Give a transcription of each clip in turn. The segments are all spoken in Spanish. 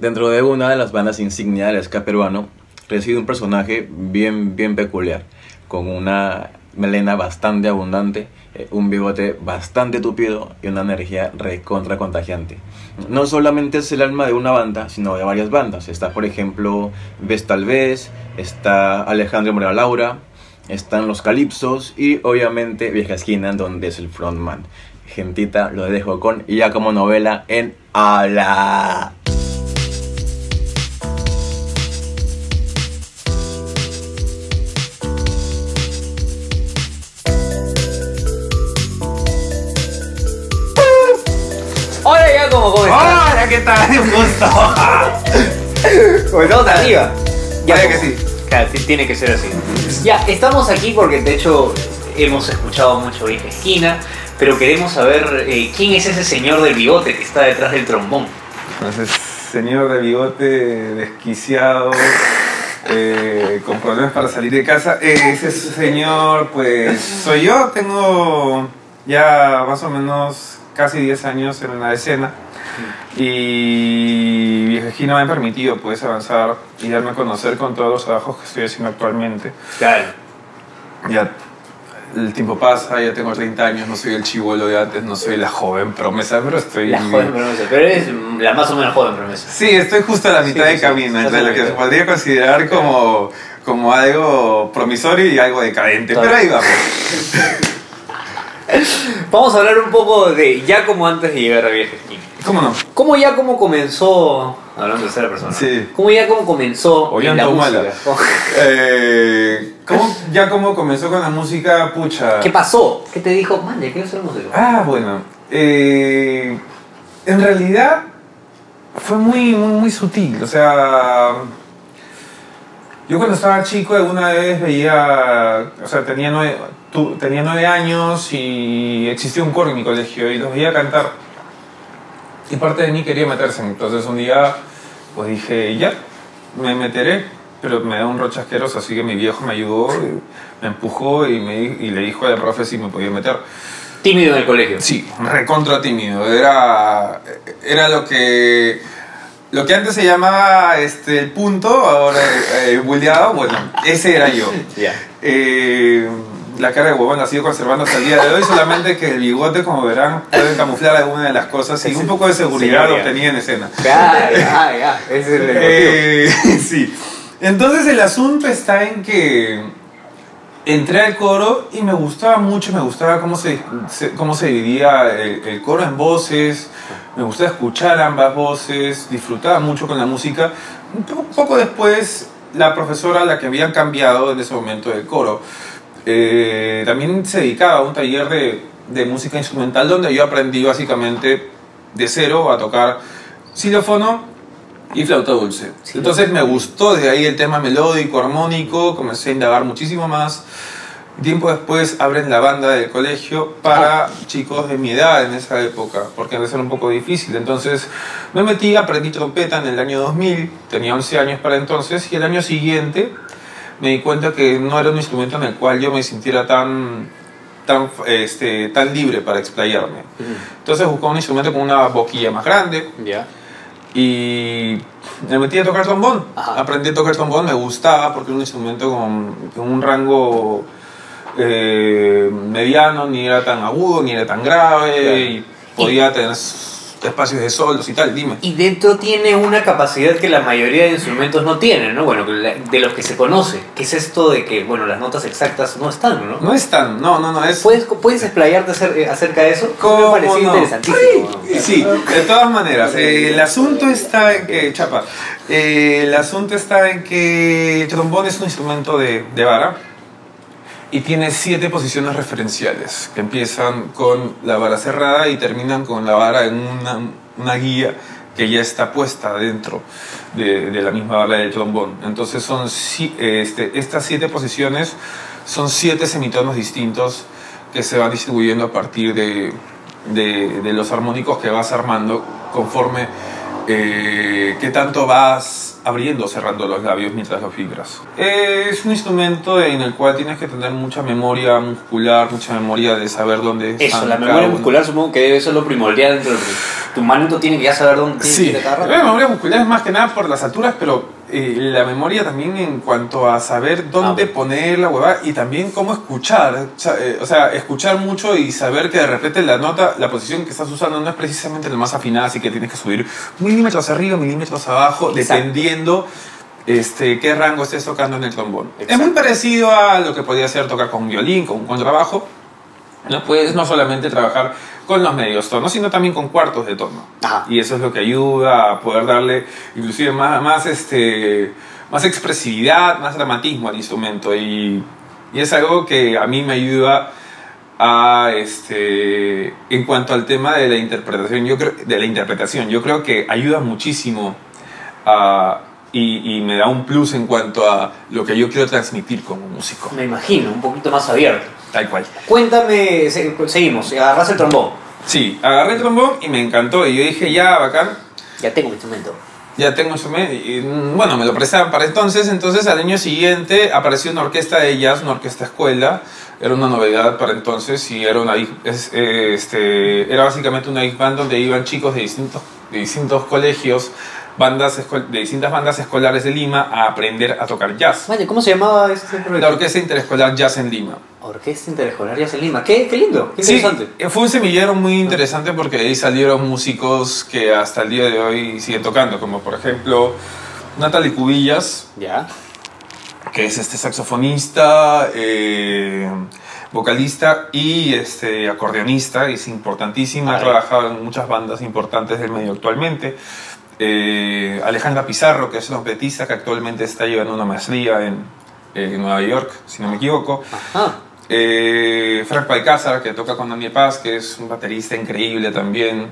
Dentro de una de las bandas insignia del ska peruano reside un personaje bien peculiar, con una melena bastante abundante, un bigote bastante tupido y una energía recontra contagiante. No solamente es el alma de una banda, sino de varias bandas. Está, por ejemplo, Vestalvez, está Alejandro Moreno Laura, están los Calipsos y obviamente Vieja Esquina, donde es el frontman. Gentita, lo dejo con Ya Como Novela en Habla. Hola, ya ¿cómo estás? Hola, ¿qué tal? Un gusto. Comenzamos arriba. Ya Vaya como. que sí. Claro, tiene que ser así. Ya, estamos aquí porque de hecho hemos escuchado mucho Vieja Esquina, pero queremos saber quién es ese señor del bigote que está detrás del trombón. Entonces, señor de bigote desquiciado, con problemas para salir de casa. Ese señor, pues, soy yo. Tengo ya más o menos casi 10 años en la escena. Y Vieja Esquina me ha permitido, pues, avanzar y darme a conocer con todos los trabajos que estoy haciendo actualmente. Claro. Ya el tiempo pasa, ya tengo 30 años, no soy el chibolo de antes, no soy la joven promesa, pero estoy... La joven promesa, pero eres la más o menos joven promesa. Sí, estoy justo a la mitad de camino, entre lo que se podría considerar como algo promisorio y algo decadente, pero ahí vamos. Vamos a hablar un poco de ya como antes de llegar a Vieja Esquina. ¿Cómo no? ¿Cómo ya como comenzó, hablando de tercera persona, Sí. cómo ya como comenzó en la Ollanta música? ¿Cómo comenzó con la música? Pucha. ¿Qué pasó? ¿Qué te dijo? Man, ya quiero ser músico. Ah, bueno. En realidad fue muy sutil. O sea, yo cuando estaba chico alguna vez veía, o sea, tenía 9 años y existía un coro en mi colegio y los veía cantar. Y parte de mí quería meterse. Entonces un día pues dije, ya, me meteré. Pero me da un roche asqueroso, así que mi viejo me ayudó, me empujó y le dijo a la profe si me podía meter. Tímido en el colegio. Sí, recontra tímido. Era lo que antes se llamaba el punto, ahora bulleado. Bueno, ese era yo. Ya. La cara de huevón la sigo conservando hasta el día de hoy, solamente que el bigote, como verán, puede camuflar alguna de las cosas y un poco de seguridad lo tenía en escena. Ya. Ese es el motivo. Sí. Entonces el asunto está en que entré al coro y me gustaba mucho, me gustaba cómo se dividía el coro en voces, me gustaba escuchar ambas voces, disfrutaba mucho con la música. Poco después, la profesora a la que habían cambiado en ese momento del coro, también se dedicaba a un taller de música instrumental donde yo aprendí básicamente de cero a tocar xilófono y flauta dulce. Sí. Entonces me gustó de ahí el tema melódico, armónico, comencé a indagar muchísimo más. Tiempo después abren la banda del colegio para chicos de mi edad en esa época, porque empezó a ser un poco difícil. Entonces me metí, aprendí trompeta en el año 2000, tenía 11 años para entonces, y el año siguiente me di cuenta que no era un instrumento en el cual yo me sintiera tan libre para explayarme. Entonces buscaba un instrumento con una boquilla más grande. Ya. Y me metí a tocar trombón. Ajá. Aprendí a tocar trombón, me gustaba porque era un instrumento con un rango mediano, ni era tan agudo, ni era tan grave, claro. Y podía tener espacios de solos y tal, dime. Y dentro tiene una capacidad que la mayoría de instrumentos no tienen, ¿no? Bueno, de los que se conoce, que es esto de que, bueno, las notas exactas no están, ¿no? No están, no es... ¿Puedes explayarte acerca de eso? ¿Cómo me pareció interesantísimo. Sí, de todas maneras, el asunto está en que, el asunto está en que el trombón es un instrumento de vara y tiene 7 posiciones referenciales que empiezan con la vara cerrada y terminan con la vara en una guía que ya está puesta dentro de la misma vara del trombón. Entonces estas 7 posiciones son 7 semitonos distintos que se van distribuyendo a partir de los armónicos que vas armando conforme qué tanto vas abriendo o cerrando los labios mientras los vibras. Es un instrumento en el cual tienes que tener mucha memoria muscular, mucha memoria de saber dónde Eso, están la cada memoria uno. muscular supongo que debe ser lo primordial dentro de tu manito tiene que ya saber dónde tiene que Sí, ir cada rato. la memoria muscular es más que nada por las alturas, pero la memoria también en cuanto a saber dónde poner la huevada y también cómo escuchar. O sea, escuchar mucho y saber que de repente la nota, la posición que estás usando no es precisamente la más afinada, así que tienes que subir milímetros arriba, milímetros abajo, Exacto. dependiendo qué rango estés tocando en el trombón. Exacto. Es muy parecido a lo que podría ser tocar con violín, con contrabajo. No puedes no solamente trabajar con los medios tonos, sino también con cuartos de tono. Ajá. Y eso es lo que ayuda a poder darle inclusive más expresividad, más dramatismo al instrumento. Y es algo que a mí me ayuda a, en cuanto al tema de la interpretación. Yo creo que ayuda muchísimo y me da un plus en cuanto a lo que yo quiero transmitir como músico. Me imagino, un poquito más abierto. Tal cual. Cuéntame, seguimos, agarras el trombón. Sí, agarré el trombón y me encantó. Y yo dije, ya, bacán, Ya tengo mi instrumento. ya tengo instrumento. Y bueno, me lo prestaban para entonces. Entonces, al año siguiente apareció una orquesta de jazz, una orquesta escuela. Era una novedad para entonces y era era básicamente una big band donde iban chicos de distintos colegios, de distintas bandas escolares de Lima a aprender a tocar jazz. Vaya, ¿cómo se llamaba este proyecto? La Orquesta Interescolar Jazz en Lima. Orquesta Interescolar Jazz en Lima. Qué lindo, qué Sí, interesante. fue un semillero muy interesante porque de ahí salieron músicos que hasta el día de hoy siguen tocando, como por ejemplo Natalie Cubillas, Ya. que es saxofonista, vocalista y acordeonista, es importantísima, ha trabajado en muchas bandas importantes del medio actualmente. Alejandra Pizarro, que es trompetista, que actualmente está llevando una maestría en Nueva York, si no me equivoco. Ajá. Frank Balcázar, que toca con Daniel Paz, que es un baterista increíble también.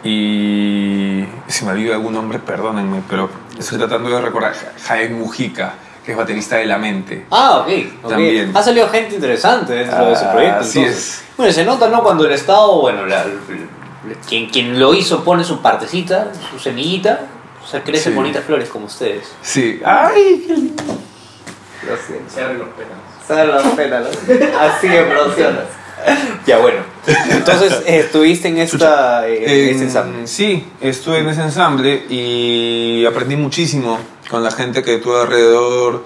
Y si me olvido algún nombre, perdónenme, pero estoy tratando de recordar. Jaime Mujica, que es baterista de La Mente. Ah, ok. También. Ha salido gente interesante dentro de ese proyecto. Así entonces. es. Bueno, se nota, ¿no? Cuando el Estado, bueno, quien lo hizo pone su partecita, su semillita, o sea, crecen Sí. bonitas flores como ustedes. Sí, ay, qué lindo. Lo siento. Se abren los pétalos. Se abren los pétalos. Así emocionas. Ya, bueno. Entonces, estuviste en este ensamble. Sí, estuve en ese ensamble y aprendí muchísimo con la gente que tuve alrededor.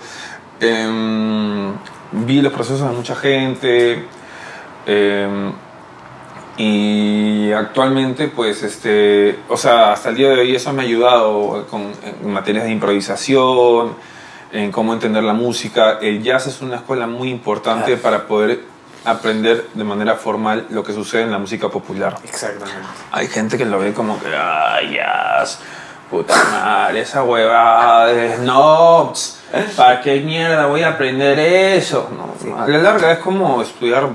Vi los procesos de mucha gente. Y actualmente, pues, o sea, hasta el día de hoy eso me ha ayudado en materias de improvisación, en cómo entender la música. El jazz es una escuela muy importante para poder aprender de manera formal lo que sucede en la música popular. Exactamente. Hay gente que lo ve como que, ay, jazz, puta madre, esa huevada de snobs, ¿para qué mierda voy a aprender eso? No, a la larga es como estudiar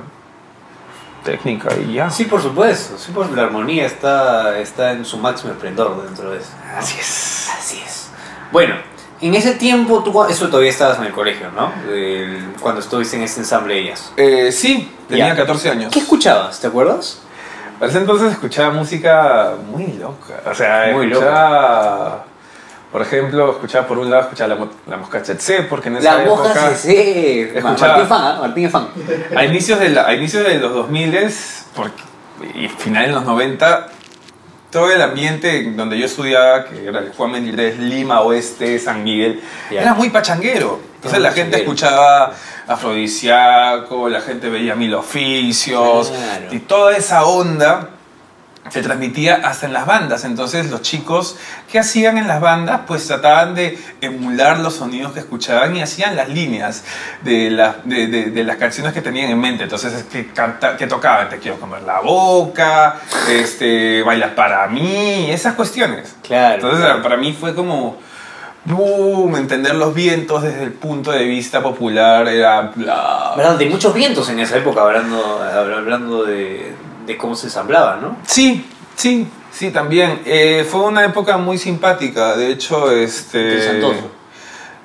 técnica y ya. Sí, por supuesto. Sí, por la armonía está en su máximo esplendor dentro de eso. Así es. Así es. Bueno, en ese tiempo, eso todavía estabas en el colegio, ¿no? Cuando estuviste en este ensamble de ellas. Sí, tenía Ya. 14 años. ¿Qué escuchabas? ¿Te acuerdas? Para ese entonces escuchaba música muy loca. O sea, Muy escuchaba, por ejemplo, por un lado escuchaba la Mosca Tsetse, porque en esa La época... Mosca sí. escuchaba- Martín Fan, ¿eh? Martín es fan. A inicios de los 2000 y finales de los 90, todo el ambiente donde yo estudiaba, que era el Juan 23, Lima Oeste, San Miguel, Ya. era muy pachanguero. Entonces Era la gente pachanguero. escuchaba Afrodisíaco, la gente veía Mil Oficios, Claro. y toda esa onda se transmitía hasta en las bandas. Entonces los chicos, ¿qué hacían en las bandas? Pues trataban de emular los sonidos que escuchaban y hacían las líneas de las canciones que tenían en mente. Entonces, ¿qué tocaban? Te quiero comer la boca, bailas para mí, esas cuestiones. Claro. Entonces, claro. para mí fue como... boom, entender los vientos desde el punto de vista popular era... bla. ¿Verdad? De muchos vientos en esa época, hablando de cómo se ensamblaba, ¿no? Sí, también. Fue una época muy simpática. De hecho, Interesantoso.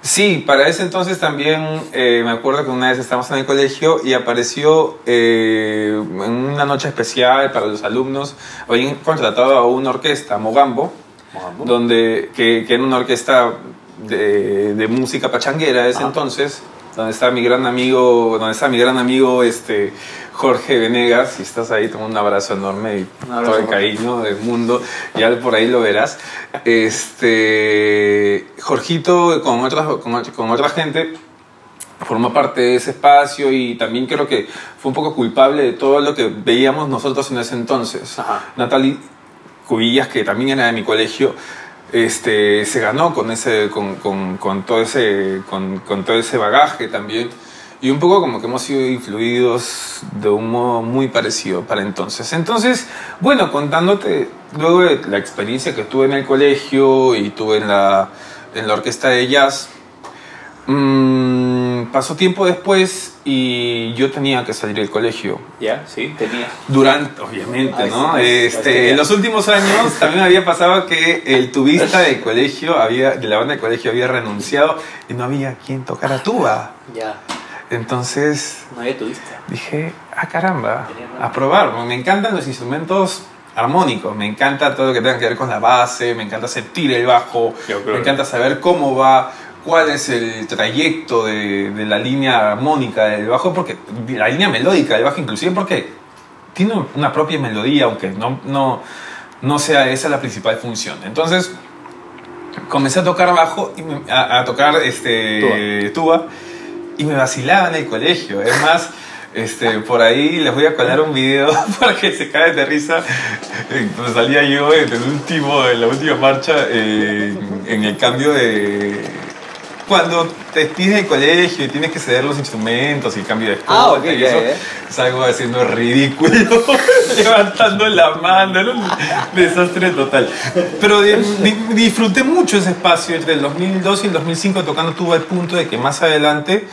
sí, para ese entonces también me acuerdo que una vez estábamos en el colegio y apareció en una noche especial para los alumnos. Habían contratado a una orquesta, Mogambo, Mogambo. que era una orquesta de música pachanguera de ese entonces, donde está mi gran amigo, Jorge Venegas. Si estás ahí, te mando un abrazo enorme y todo el cariño del mundo, ya por ahí lo verás. Jorgito con otra gente formó parte de ese espacio y también creo que fue un poco culpable de todo lo que veíamos nosotros en ese entonces. Natalie Cubillas, que también era de mi colegio, se ganó con todo ese bagaje también, y un poco como que hemos sido influidos de un modo muy parecido para entonces, bueno, contándote luego de la experiencia que tuve en el colegio y tuve en la orquesta de jazz. Pasó tiempo después y yo tenía que salir del colegio. Ya, sí, tenía. Obviamente, Ay, ¿no? sí, En los últimos años también había pasado que el tubista del colegio, de la banda del colegio, había renunciado y no había quien tocara tuba. Ya. Entonces No había tubista. dije, caramba, a probar. Me encantan los instrumentos armónicos, me encanta todo lo que tenga que ver con la base, me encanta sentir el bajo, me encanta saber cómo va, cuál es el trayecto de la línea armónica del bajo, porque la línea melódica del bajo, inclusive porque tiene una propia melodía, aunque no sea esa la principal función. Entonces comencé a tocar bajo y a tocar tuba, y me vacilaba en el colegio. Es más, por ahí les voy a colar un video para que se caigan de risa. Pues salía yo en la última marcha, en el cambio de... Cuando te despides del colegio y tienes que ceder los instrumentos y el cambio de escolta y eso, salgo haciendo ridículo, levantando la mano, era un desastre total. Pero disfruté mucho ese espacio entre el 2002 y el 2005 tocando tuba, al punto de que más adelante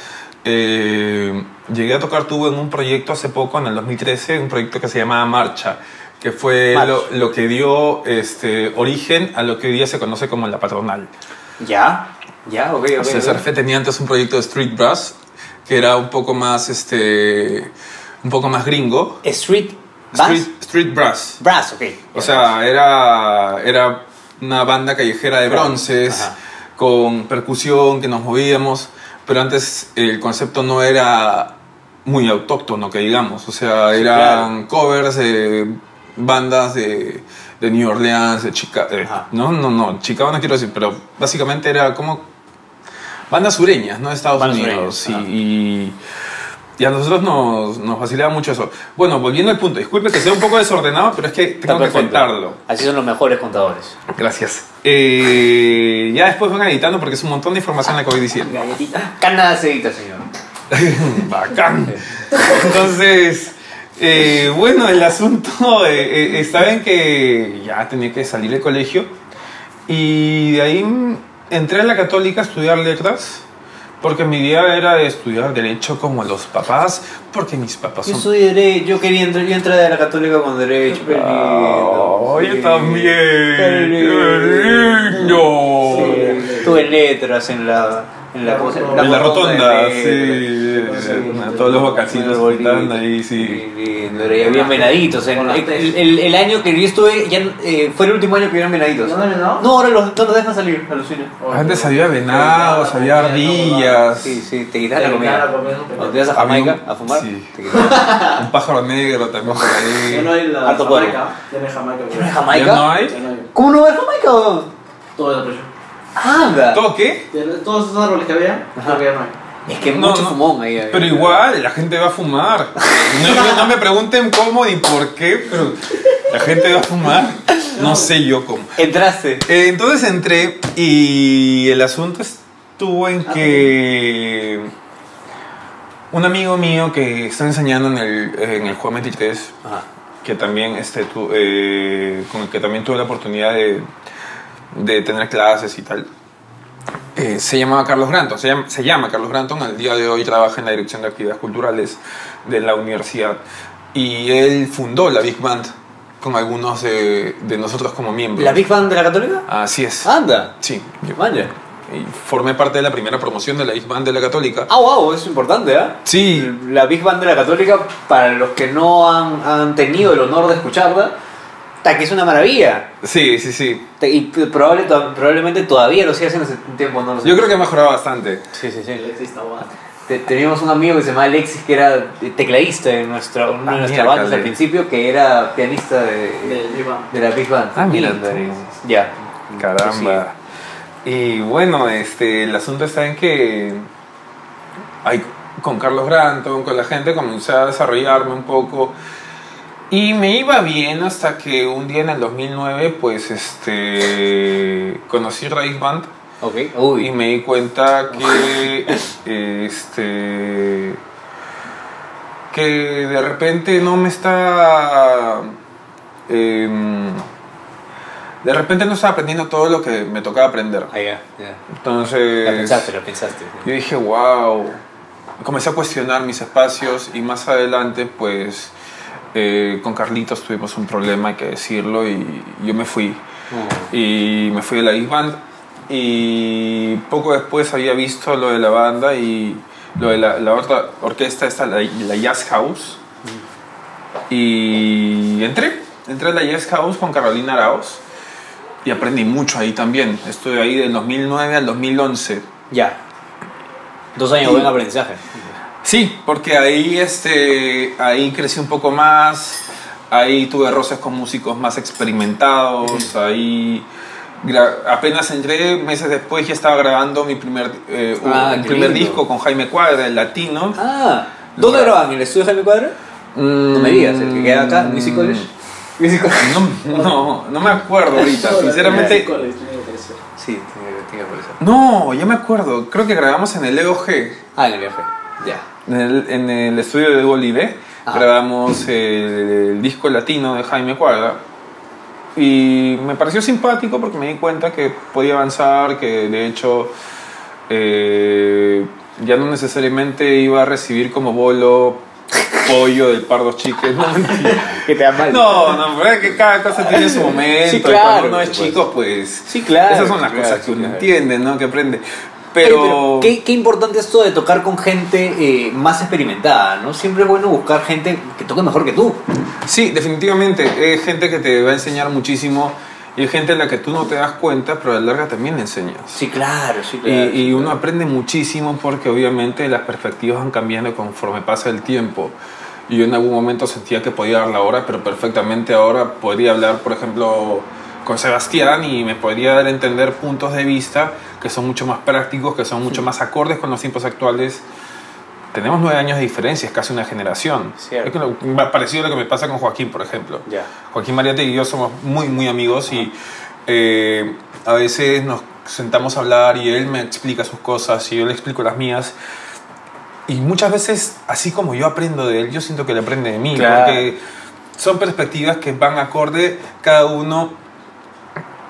llegué a tocar tuba en un proyecto hace poco, en el 2013, un proyecto que se llamaba Marcha, que fue lo que dio origen a lo que hoy día se conoce como la patronal. Ya, ok. César Fe tenía antes un proyecto de Street Brass que era un poco más gringo. Street Brass. Brass, ok. O sea, era una banda callejera de bronces, con percusión, que nos movíamos, pero antes el concepto no era muy autóctono, que digamos. O sea, eran covers de bandas de New Orleans, de Chicago. Chicago no quiero decir, pero básicamente era como bandas sureñas, ¿no? De Estados Unidos. Y a nosotros nos facilitaba mucho eso. Bueno, volviendo al punto, disculpe que sea un poco desordenado, pero es que tengo que contarlo. Así son los mejores contadores. Gracias. Ya después van editando porque es un montón de información la que voy diciendo. Galletita. Nada se edita, señor. Bacán. Entonces, bueno, el asunto estaba en que ya tenía que salir del colegio y de ahí entré a la Católica a estudiar letras, porque mi idea era estudiar derecho como los papás, porque mis papás son... Yo quería entrar, yo entré a la Católica con derecho. Yo también. ¡Qué lindo! Sí. Tuve letras en la ¿cómo se llama? En la rotonda, todos los vacacitos que estaban ahí, había venaditos. El año que yo estuve, fue el último año que vieron venaditos. No, ahora no los dejan salir a los cines. Antes había venados, había ardillas. Sí, te quitan la comida. Cuando te ibas a Jamaica a fumar, te quitan. Un pájaro negro también por ahí. Ya no hay la Jamaica. Ya no hay Jamaica. ¿Ya no hay Jamaica? ¿Ya no hay? ¿Cómo no hay Jamaica? Todo desapareció. Anda. ¿Todo qué? Todos esos árboles que había, creo que ya no hay. Es que mucho fumón ahí. Pero igual, la gente va a fumar. No me pregunten cómo ni por qué, pero la gente va a fumar. No sé yo cómo. ¿Entraste? Entonces entré y el asunto estuvo en que un amigo mío que está enseñando en el Juan 23, que también con el que también tuve la oportunidad de tener clases y tal, se llamaba Carlos Granton, se llama Carlos Granton, al día de hoy trabaja en la Dirección de Actividades Culturales de la universidad, y él fundó la Big Band con algunos de nosotros como miembros. ¿La Big Band de la Católica? Así es. Anda. Sí. Vaya. Y formé parte de la primera promoción de la Big Band de la Católica. Wow, eso es importante, Sí. La Big Band de la Católica, para los que no han tenido el honor de escucharla, Que es una maravilla. Sí, sí, sí. Y probablemente todavía lo sigas haciendo hace tiempo, no lo sé. Yo creo que ha mejorado bastante. Sí, sí, sí. Alexis está guapo. Teníamos un amigo que se llamaba Alexis, que era tecladista en una de nuestras mierda, bandas al principio, que era pianista Del Big Bang. de la Big Band. Ah, mira. Ya. Caramba. Y bueno, el asunto está en que con Carlos Granton, con la gente, comencé a desarrollarme un poco. Y me iba bien hasta que un día en el 2009, pues, conocí Raíz Band. Ok. Y Uy. me di cuenta que de repente no me está... de repente no estaba aprendiendo todo lo que me tocaba aprender. Ah, ya. Entonces... Lo pensaste. Yo dije, wow. Comencé a cuestionar mis espacios y más adelante, pues, con Carlitos tuvimos un problema, hay que decirlo, y yo me fui. Y me fui de la Big Band. Y poco después había visto lo de la banda y lo de la otra orquesta, la Jazz House. Y entré a la Jazz House con Carolina Arauz y aprendí mucho ahí también. Estuve ahí del 2009 al 2011. Ya. 2 años de buen aprendizaje. Sí, porque ahí, ahí crecí un poco más, ahí tuve roces con músicos más experimentados, ahí apenas entré, meses después ya estaba grabando mi primer disco con Jaime Cuadra, el latino. Ah, ¿dónde grababan? ¿En el estudio de Jaime Cuadra? No me digas, el que queda acá, Music College. No me acuerdo ahorita, sinceramente. Tiene que ser. Sí, tiene que aparecer. No, ya me acuerdo, creo que grabamos en el EOG, Ah, en el viaje. Ya. en el estudio de Hugo Olive. Ajá. Grabamos el disco latino de Jaime Cuadra. Y me pareció simpático porque me di cuenta que podía avanzar, que de hecho ya no necesariamente iba a recibir como bolo pollo del Pardos Chiques. No, Que te da mal. no, verdad que cada cosa tiene su momento. Sí, Y claro, cuando uno es por supuesto. chico, pues Sí, claro. esas son las Claro, cosas sí, que uno claro. entiende, ¿no? Que aprende. Oye, Pero qué importante esto de tocar con gente más experimentada, ¿no? Siempre es bueno buscar gente que toque mejor que tú. sí, definitivamente. Es gente que te va a enseñar muchísimo y es gente en la que tú no te das cuenta, pero a la larga también enseñas. Sí, claro. Y uno aprende muchísimo porque obviamente las perspectivas van cambiando conforme pasa el tiempo. Y yo en algún momento sentía que podía dar la hora, pero perfectamente ahora podría hablar, por ejemplo, con Sebastián y me podría dar a entender puntos de vista que son mucho más prácticos, que son mucho más acordes con los tiempos actuales. Tenemos 9 años de diferencia, es casi una generación. Cierto. Es parecido a lo que me pasa con Joaquín, por ejemplo. Ya. Joaquín Mariate y yo somos muy, muy amigos y a veces nos sentamos a hablar y él me explica sus cosas y yo le explico las mías. Y muchas veces, así como yo aprendo de él, yo siento que él aprende de mí. Claro. Porque son perspectivas que van acorde cada uno,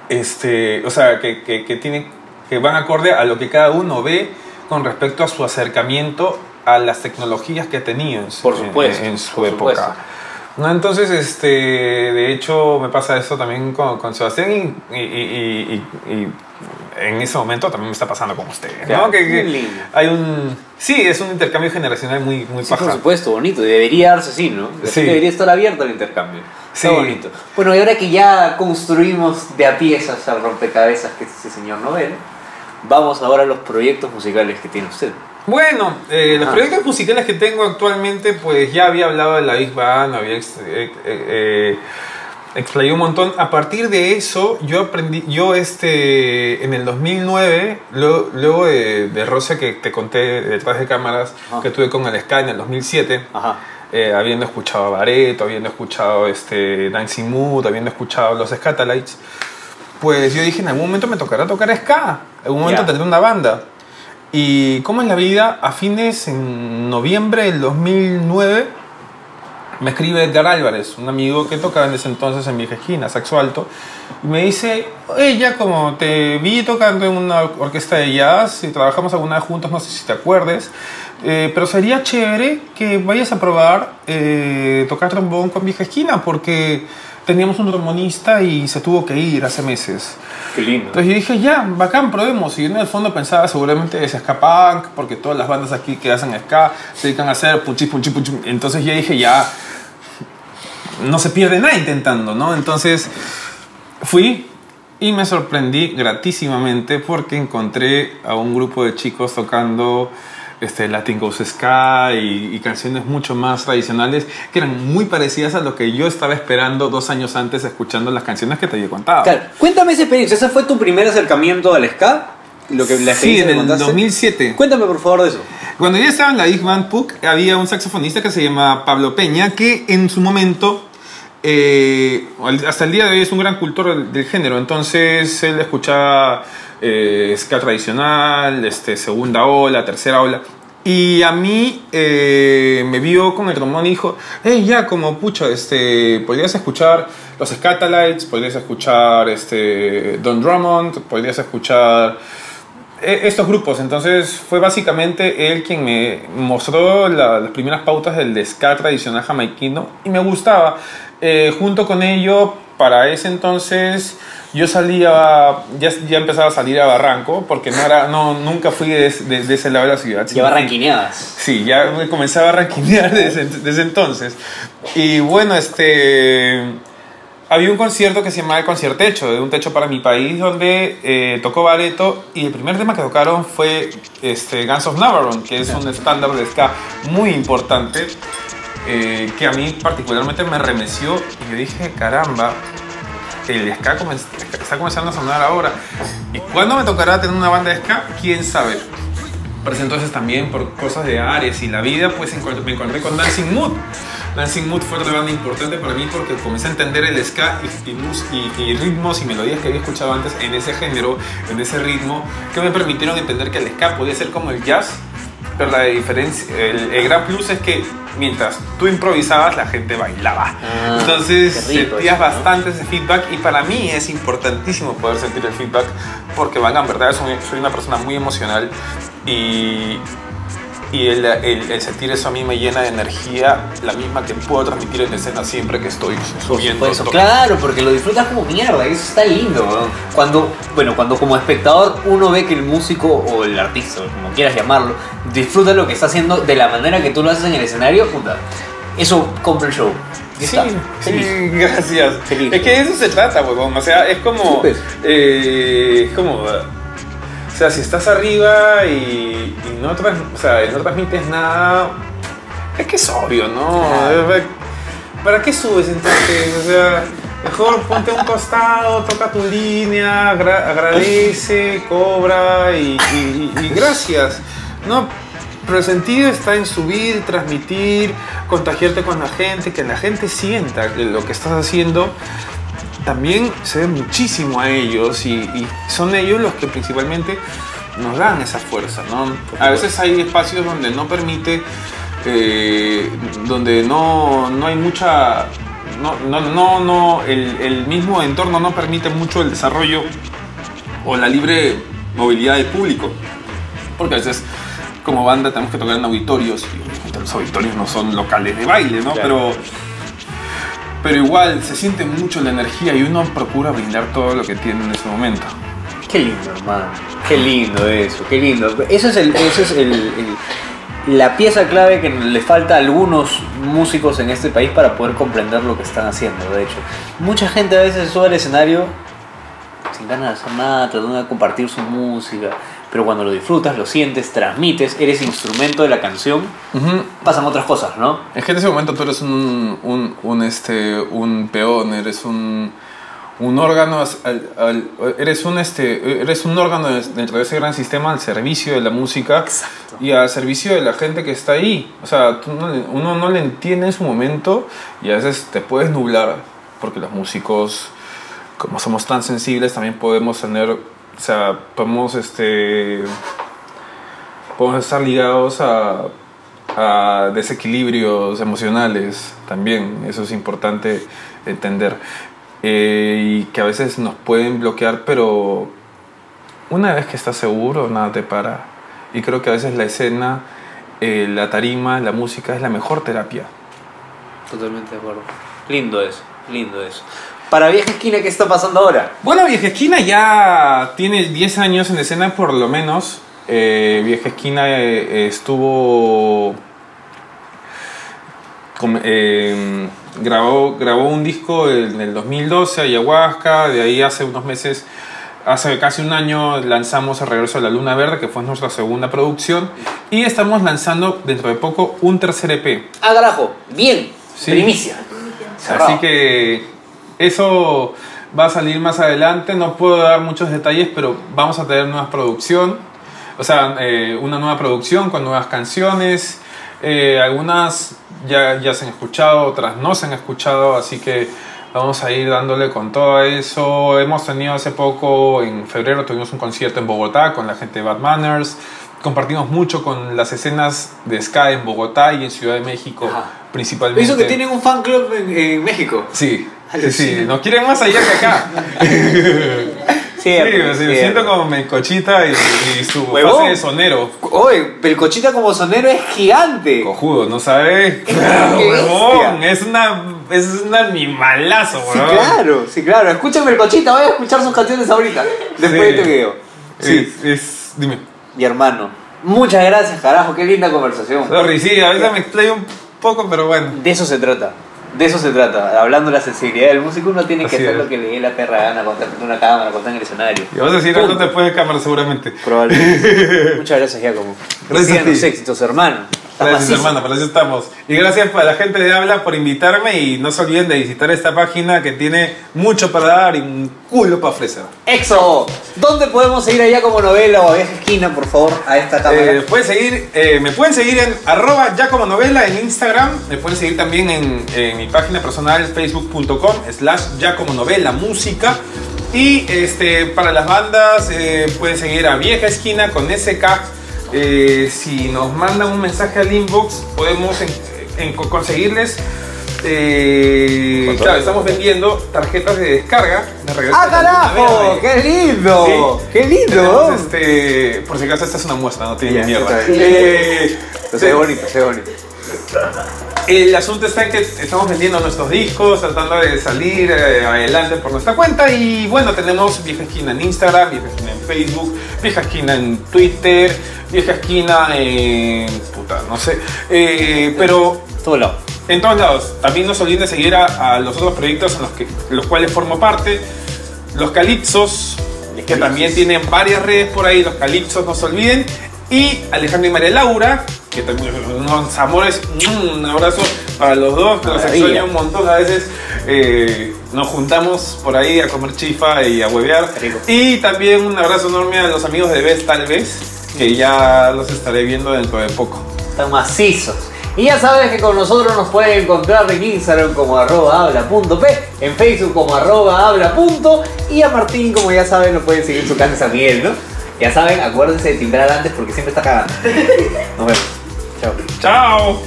o sea, que van acorde a lo que cada uno ve con respecto a su acercamiento a las tecnologías que ha tenido Por supuesto, en su por época. supuesto. ¿No? Entonces, de hecho, me pasa eso también con Sebastián y en ese momento también me está pasando con ustedes, Claro. ¿no? Que Muy lindo. Sí, es un intercambio generacional muy, muy Sí, paja. por supuesto, bonito. Y debería darse así, ¿no? Así Sí. debería estar abierto el intercambio. Está Sí. bonito. Bueno, y ahora que ya construimos de a piezas al rompecabezas que es ese señor Nobel, vamos ahora a los proyectos musicales que tiene usted. Bueno, los Ajá. proyectos musicales que tengo actualmente, pues ya había hablado de la Big Band, había explayé un montón. A partir de eso, yo aprendí, en el 2009, luego de Rosa que te conté detrás de cámaras, Ajá. que tuve con el Sky en el 2007, Ajá. habiendo escuchado a Barreto, habiendo escuchado Dancing Mood, habiendo escuchado los Scatalites, pues yo dije, en algún momento me tocará tocar ska, en algún momento Ya. tendré una banda. Y como en la vida, en noviembre del 2009, me escribe Edgar Álvarez, un amigo que tocaba en ese entonces en Vieja Esquina, saxo alto, y me dice, oye, ya como te vi tocando en una orquesta de jazz y trabajamos alguna vez juntos, no sé si te acuerdes, pero sería chévere que vayas a probar tocar trombón con Vieja Esquina, porque teníamos un trombonista y se tuvo que ir hace meses. Qué lindo. Entonces yo dije, ya, bacán, probemos. Y yo en el fondo pensaba seguramente es ska punk, porque todas las bandas aquí que hacen ska se dedican a hacer punchis, punchis, punchis. Entonces yo dije, ya, no se pierde nada intentando, ¿no? Entonces fui y me sorprendí gratísimamente porque encontré a un grupo de chicos tocando Latin Ghost Ska y canciones mucho más tradicionales que eran muy parecidas a lo que yo estaba esperando 2 años antes escuchando las canciones que te había contado. Claro, cuéntame esa experiencia. ¿Ese fue tu primer acercamiento al ska? Sí, en el 2007. Cuéntame por favor de eso. Cuando yo estaba en la Big Band Puck, había un saxofonista que se llama Pablo Peña, que en su momento, hasta el día de hoy, es un gran cultor del género. Entonces él escuchaba ska tradicional, segunda ola, tercera ola. Y a mí me vio con el trombón y dijo: hey, ya, como pucha, podrías escuchar los Scatalites, podrías escuchar Don Drummond, podrías escuchar estos grupos. Entonces fue básicamente él quien me mostró las primeras pautas del ska tradicional jamaiquino y me gustaba. Junto con ello, para ese entonces yo salía, ya empezaba a salir a Barranco, porque nunca fui de ese lado de la ciudad. Ya barranquineabas. Sí, ya me comencé a barranquinear desde entonces. Y bueno, había un concierto que se llamaba El Conciertecho, de Un Techo para mi País, donde tocó Bareto, y el primer tema que tocaron fue Guns of Navarone, que es un estándar de ska muy importante, que a mí particularmente me remeció, y yo dije, caramba, el ska está comenzando a sonar ahora. ¿Y cuándo me tocará tener una banda de ska? ¿Quién sabe? Pero entonces también por cosas de Ares y la vida, pues me encontré con Dancing Mood. Dancing Mood fue otra banda importante para mí porque comencé a entender el ska y ritmos y melodías que había escuchado antes en ese género, en ese ritmo, que me permitieron entender que el ska podía ser como el jazz, pero la diferencia, el gran plus es que mientras tú improvisabas, la gente bailaba. Entonces sentías bastante ese feedback, y para mí es importantísimo poder sentir el feedback porque, en verdad, soy una persona muy emocional y el sentir eso a mí me llena de energía, la misma que puedo transmitir en escena siempre que estoy subiendo. Claro, porque lo disfrutas como mierda, y eso está lindo, ¿no? Cuando como espectador uno ve que el músico o el artista, como quieras llamarlo, disfruta lo que está haciendo de la manera que tú lo haces en el escenario, puta, eso compra el show. Sí, gracias. Feliz. Es que de eso se trata, huevón. O sea, es como... O sea, si estás arriba y no transmites nada, es que es obvio, ¿no? ¿Para qué subes entonces? O sea, mejor ponte a un costado, toca tu línea, agradece, cobra y gracias, ¿no? Pero el sentido está en subir, transmitir, contagiarte con la gente, que la gente sienta que lo que estás haciendo también se ve muchísimo a ellos, y son ellos los que principalmente nos dan esa fuerza, ¿no? A veces hay espacios donde no permite, donde no hay mucha, el mismo entorno no permite mucho el desarrollo o la libre movilidad del público, porque a veces como banda tenemos que tocar en auditorios, y obviamente los auditorios no son locales de baile, ¿no? Claro. Pero igual se siente mucho la energía y uno procura brindar todo lo que tiene en ese momento. Qué lindo, hermano. Qué lindo eso, qué lindo. Eso es la pieza clave que le falta a algunos músicos en este país para poder comprender lo que están haciendo, de hecho. Mucha gente a veces sube al escenario sin ganas de hacer nada, tratando de compartir su música, pero cuando lo disfrutas, lo sientes, transmites, eres instrumento de la canción, pasan otras cosas, ¿no? Es que en ese momento tú eres un peón, eres un órgano, eres un órgano dentro de ese gran sistema al servicio de la música. Exacto. Y al servicio de la gente que está ahí. O sea, uno no le entiende en su momento y a veces te puedes nublar, porque los músicos, como somos tan sensibles, también podemos tener, o sea, podemos estar ligados a desequilibrios emocionales también. Eso es importante entender. Y que a veces nos pueden bloquear, pero una vez que estás seguro, nada te para. Y creo que a veces la escena, la tarima, la música es la mejor terapia. Totalmente de acuerdo. Lindo eso, lindo eso. Para Vieja Esquina, ¿qué está pasando ahora? Bueno, Vieja Esquina ya tiene 10 años en escena por lo menos. Vieja Esquina estuvo grabó un disco en el 2012, Ayahuasca. De ahí hace unos meses, hace casi un año, lanzamos El Regreso a la Luna Verde, que fue nuestra segunda producción. Y estamos lanzando dentro de poco un tercer EP. Ah, carajo, bien, Sí. primicia. Así que eso va a salir más adelante. No puedo dar muchos detalles, pero vamos a tener nueva producción. O sea, una nueva producción con nuevas canciones. Algunas ya se han escuchado, otras no se han escuchado. Así que vamos a ir dándole con todo eso. Hemos tenido hace poco, en febrero, tuvimos un concierto en Bogotá con la gente de Bad Manners. Compartimos mucho con las escenas de ska en Bogotá y en Ciudad de México, Ajá. principalmente. Eso que tienen un fan club en México. Sí, Alucina. sí, nos quieren más allá que acá. Sí, me siento como Melcochita y su Huevón. fase de sonero. Oye, Pelcochita como sonero es gigante. Cojudo, ¿no sabes? ¡Qué Huevón, bestia! es un animalazo, Sí, huevón. claro, sí, claro. Escúchame Melcochita, voy a escuchar sus canciones ahorita. Después de este video. Sí. Dime. Mi hermano, muchas gracias, carajo, qué linda conversación. Sorry, sí, a veces me explayo un poco, pero bueno. De eso se trata. De eso se trata. Hablando de la sensibilidad del músico, uno tiene que Así hacer es. lo que le dé la perra gana cuando está frente a una cámara, cuando está en el escenario. Y vas a decir algo después de cámara, seguramente. Probablemente. Muchas gracias, Giacomo. Gracias a Sigan los ti. éxitos, hermano. Estás Gracias, macizo. hermano, para eso estamos. Y gracias para la gente de Habla por invitarme. Y no se olviden de visitar esta página que tiene mucho para dar y un culo para ofrecer. Exo, ¿dónde podemos seguir allá como novela o a Vieja Esquina, por favor, a esta cámara? me pueden seguir en @yacomonovela en Instagram. Me pueden seguir también en mi página personal facebook.com/yacomonovela música. Y para las bandas pueden seguir a Vieja Esquina con SK. Si nos mandan un mensaje al inbox, podemos conseguirles. Claro, estamos vendiendo tarjetas de descarga. De Regreso ¡Ah, a la Luna carajo! Verde. ¡Qué lindo! Sí. ¡Qué lindo! Tenemos, por si acaso, esta es una muestra, no tiene Ya, mierda. está bien. Se ve bonito, se ve bonito. El asunto está en que estamos vendiendo nuestros discos, tratando de salir adelante por nuestra cuenta. Y bueno, tenemos Vieja Esquina en Instagram, Vieja Esquina en Facebook, Vieja Esquina en Twitter, Vieja Esquina en... puta, no sé. Pero Todo lado. en todos lados. También no se olviden de seguir a los otros proyectos en los cuales formo parte. Los Calipsos, que también tienen varias redes por ahí. Los Calipsos, no se olviden. Y Alejandro y María Laura, que también unos amores. Un abrazo para los dos, que los Maravilla. extraño un montón. A veces nos juntamos por ahí a comer chifa y a huevear. Rico. Y también un abrazo enorme a los amigos de Best, tal vez, que ya los estaré viendo dentro de poco. Están macizos. Y ya sabes que con nosotros nos pueden encontrar en Instagram como @habla.p, en Facebook como @habla. Y a Martín, como ya saben, lo pueden seguir en su casa de San Miguel, ¿no? Ya saben, acuérdense de timbrar antes porque siempre está cagando. Nos vemos. Chao. ¡Chao!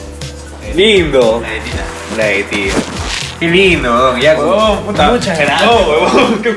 Lindo. Una de tía. Qué lindo, don Jaco. Oh, puta. Muchas gracias. Oh, huevón, qué